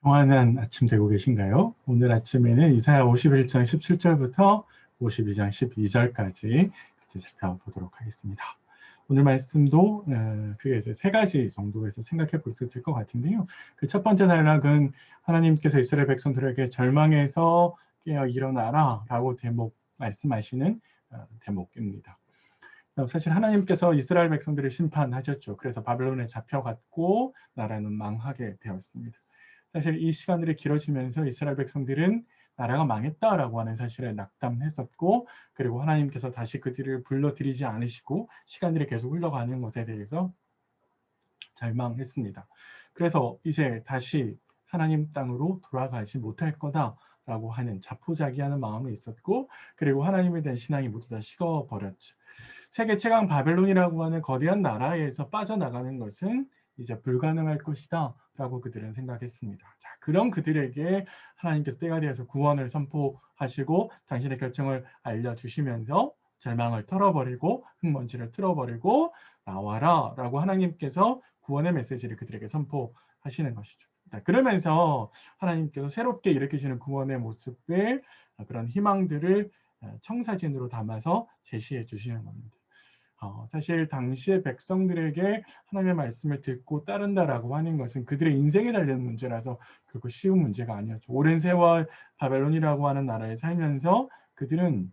평안한 아침 되고 계신가요? 오늘 아침에는 이사야 51장 17절부터 52장 12절까지 같이 살펴보도록 하겠습니다. 오늘 말씀도 크게 이제 세 가지 정도에서 생각해 볼 수 있을 것 같은데요. 그 첫 번째 단락은 하나님께서 이스라엘 백성들에게 절망에서 깨어 일어나라 라고 말씀하시는 대목입니다. 사실 하나님께서 이스라엘 백성들을 심판하셨죠. 그래서 바벨론에 잡혀갔고 나라는 망하게 되었습니다. 사실 이 시간들이 길어지면서 이스라엘 백성들은 나라가 망했다라고 하는 사실에 낙담했었고, 그리고 하나님께서 다시 그들을 불러들이지 않으시고 시간들이 계속 흘러가는 것에 대해서 절망했습니다. 그래서 이제 다시 하나님 땅으로 돌아가지 못할 거다라고 하는 자포자기하는 마음이 있었고, 그리고 하나님에 대한 신앙이 모두 다 식어버렸죠. 세계 최강 바벨론이라고 하는 거대한 나라에서 빠져나가는 것은 이제 불가능할 것이다 라고 그들은 생각했습니다. 자, 그런 그들에게 하나님께서 때가 되어서 구원을 선포하시고 당신의 결정을 알려주시면서 절망을 털어버리고 흙먼지를 틀어버리고 나와라 라고 하나님께서 구원의 메시지를 그들에게 선포하시는 것이죠. 자, 그러면서 하나님께서 새롭게 일으키시는 구원의 모습을, 그런 희망들을 청사진으로 담아서 제시해 주시는 겁니다. 사실 당시의 백성들에게 하나님의 말씀을 듣고 따른다라고 하는 것은 그들의 인생에 달린 문제라서 결코 쉬운 문제가 아니었죠. 오랜 세월 바벨론이라고 하는 나라에 살면서 그들은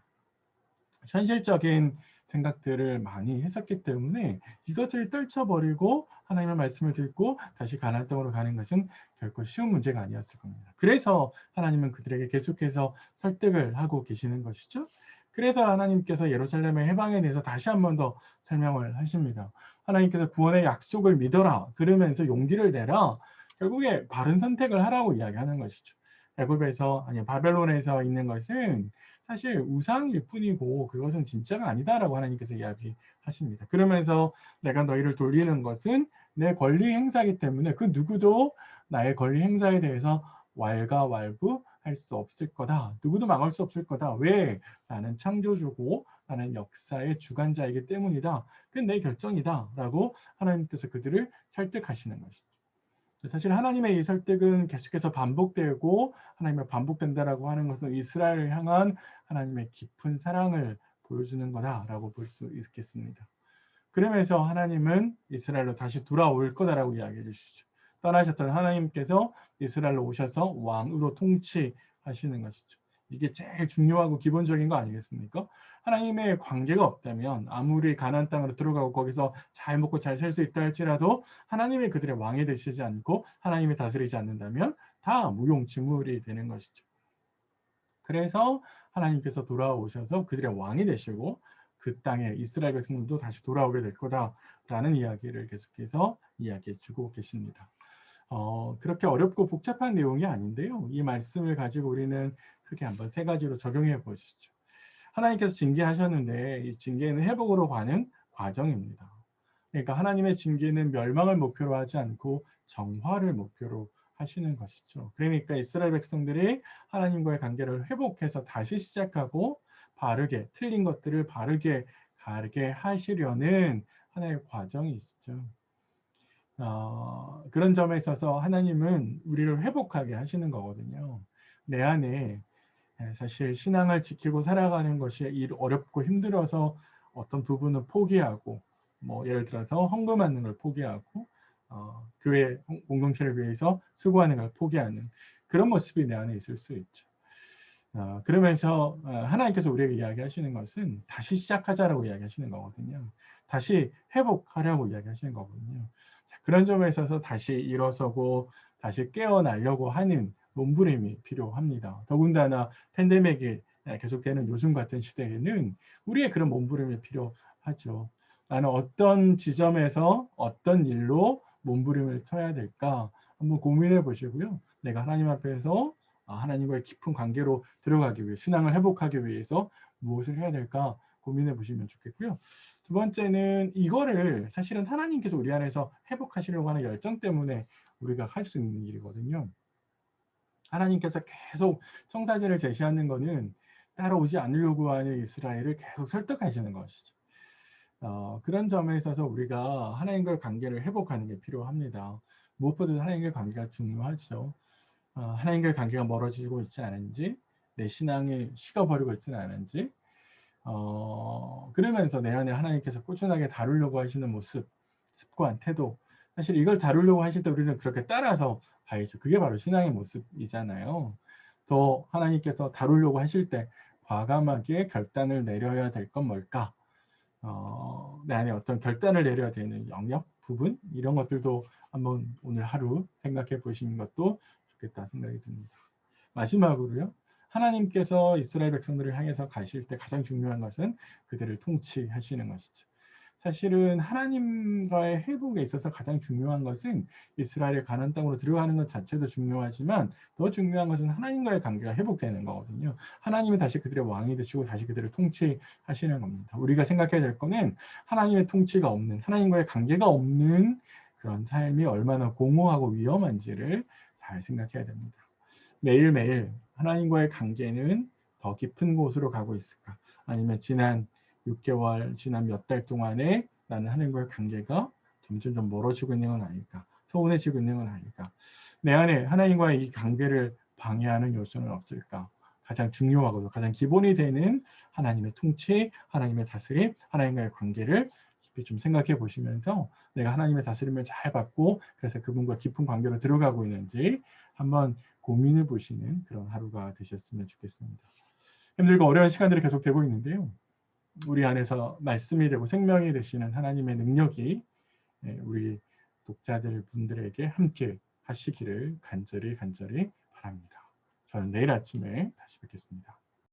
현실적인 생각들을 많이 했었기 때문에 이것을 떨쳐버리고 하나님의 말씀을 듣고 다시 가나안 땅으로 가는 것은 결코 쉬운 문제가 아니었을 겁니다. 그래서 하나님은 그들에게 계속해서 설득을 하고 계시는 것이죠. 그래서 하나님께서 예루살렘의 해방에 대해서 다시 한 번 더 설명을 하십니다. 하나님께서 구원의 약속을 믿어라. 그러면서 용기를 내라. 결국에 바른 선택을 하라고 이야기하는 것이죠. 애굽에서 아니 바벨론에서 있는 것은 사실 우상일 뿐이고 그것은 진짜가 아니다라고 하나님께서 이야기하십니다. 그러면서 내가 너희를 돌리는 것은 내 권리 행사이기 때문에 그 누구도 나의 권리 행사에 대해서 왈가왈부할 수 없을 거다. 누구도 막을 수 없을 거다. 왜? 나는 창조주고 나는 역사의 주관자이기 때문이다. 그건 내 결정이다. 라고 하나님께서 그들을 설득하시는 것이죠. 사실 하나님의 이 설득은 계속해서 반복되고 하나님의 반복된다라고 하는 것은 이스라엘을 향한 하나님의 깊은 사랑을 보여주는 거다라고 볼 수 있겠습니다. 그러면서 하나님은 이스라엘로 다시 돌아올 거다라고 이야기해 주시죠. 떠나셨던 하나님께서 이스라엘로 오셔서 왕으로 통치하시는 것이죠. 이게 제일 중요하고 기본적인 거 아니겠습니까? 하나님의 관계가 없다면 아무리 가나안 땅으로 들어가고 거기서 잘 먹고 잘 살 수 있다 할지라도 하나님이 그들의 왕이 되시지 않고 하나님이 다스리지 않는다면 다 무용지물이 되는 것이죠. 그래서 하나님께서 돌아오셔서 그들의 왕이 되시고 그 땅에 이스라엘 백성들도 다시 돌아오게 될 거다라는 이야기를 계속해서 이야기해 주고 계십니다. 그렇게 어렵고 복잡한 내용이 아닌데요. 이 말씀을 가지고 우리는 크게 한번 세 가지로 적용해 보시죠. 하나님께서 징계하셨는데 이 징계는 회복으로 가는 과정입니다. 그러니까 하나님의 징계는 멸망을 목표로 하지 않고 정화를 목표로 하시는 것이죠. 그러니까 이스라엘 백성들이 하나님과의 관계를 회복해서 다시 시작하고 바르게 틀린 것들을 바르게 가르게 하시려는 하나의 과정이 있죠. 그런 점에 있어서 하나님은 우리를 회복하게 하시는 거거든요. 내 안에 사실 신앙을 지키고 살아가는 것이 어렵고 힘들어서 어떤 부분은 포기하고 뭐 예를 들어서 헌금하는 걸 포기하고 교회 공동체를 위해서 수고하는 걸 포기하는 그런 모습이 내 안에 있을 수 있죠. 그러면서 하나님께서 우리에게 이야기하시는 것은 다시 시작하자라고 이야기하시는 거거든요. 다시 회복하려고 이야기하시는 거거든요. 그런 점에 있어서 다시 일어서고 다시 깨어나려고 하는 몸부림이 필요합니다. 더군다나 팬데믹이 계속되는 요즘 같은 시대에는 우리의 그런 몸부림이 필요하죠. 나는 어떤 지점에서 어떤 일로 몸부림을 쳐야 될까 한번 고민해 보시고요. 내가 하나님 앞에서 하나님과의 깊은 관계로 들어가기 위해 신앙을 회복하기 위해서 무엇을 해야 될까 고민해 보시면 좋겠고요. 두 번째는 이거를 사실은 하나님께서 우리 안에서 회복하시려고 하는 열정 때문에 우리가 할 수 있는 일이거든요. 하나님께서 계속 청사진을 제시하는 것은 따라오지 않으려고 하는 이스라엘을 계속 설득하시는 것이죠. 그런 점에 있어서 우리가 하나님과의 관계를 회복하는 게 필요합니다. 무엇보다 하나님과의 관계가 중요하죠. 하나님과의 관계가 멀어지고 있지 않은지, 내 신앙이 식어버리고 있지는 않은지, 그러면서 내 안에 하나님께서 꾸준하게 다루려고 하시는 모습, 습관, 태도, 사실 이걸 다루려고 하실 때 우리는 그렇게 따라서 봐야죠. 그게 바로 신앙의 모습이잖아요. 더 하나님께서 다루려고 하실 때 과감하게 결단을 내려야 될 건 뭘까? 내 안에 어떤 결단을 내려야 되는 영역, 부분, 이런 것들도 한번 오늘 하루 생각해 보시는 것도 좋겠다 생각이 듭니다. 마지막으로요. 하나님께서 이스라엘 백성들을 향해서 가실 때 가장 중요한 것은 그들을 통치하시는 것이죠. 사실은 하나님과의 회복에 있어서 가장 중요한 것은 이스라엘의 가나안 땅으로 들어가는 것 자체도 중요하지만 더 중요한 것은 하나님과의 관계가 회복되는 거거든요. 하나님이 다시 그들의 왕이 되시고 다시 그들을 통치하시는 겁니다. 우리가 생각해야 될 거는 하나님의 통치가 없는, 하나님과의 관계가 없는 그런 삶이 얼마나 공허하고 위험한지를 잘 생각해야 됩니다. 매일매일 하나님과의 관계는 더 깊은 곳으로 가고 있을까? 아니면 지난 6개월, 지난 몇 달 동안에 나는 하나님과의 관계가 점점 좀 멀어지고 있는 건 아닐까? 소원해지고 있는 건 아닐까? 내 안에 하나님과의 이 관계를 방해하는 요소는 없을까? 가장 중요하고도 가장 기본이 되는 하나님의 통치, 하나님의 다스림, 하나님과의 관계를 깊이 좀 생각해 보시면서 내가 하나님의 다스림을 잘 받고 그래서 그분과 깊은 관계로 들어가고 있는지 한번 고민해 보시는 그런 하루가 되셨으면 좋겠습니다. 힘들고 어려운 시간들이 계속되고 있는데요. 우리 안에서 말씀이 되고 생명이 되시는 하나님의 능력이 우리 독자들 분들에게 함께 하시기를 간절히 바랍니다. 저는 내일 아침에 다시 뵙겠습니다.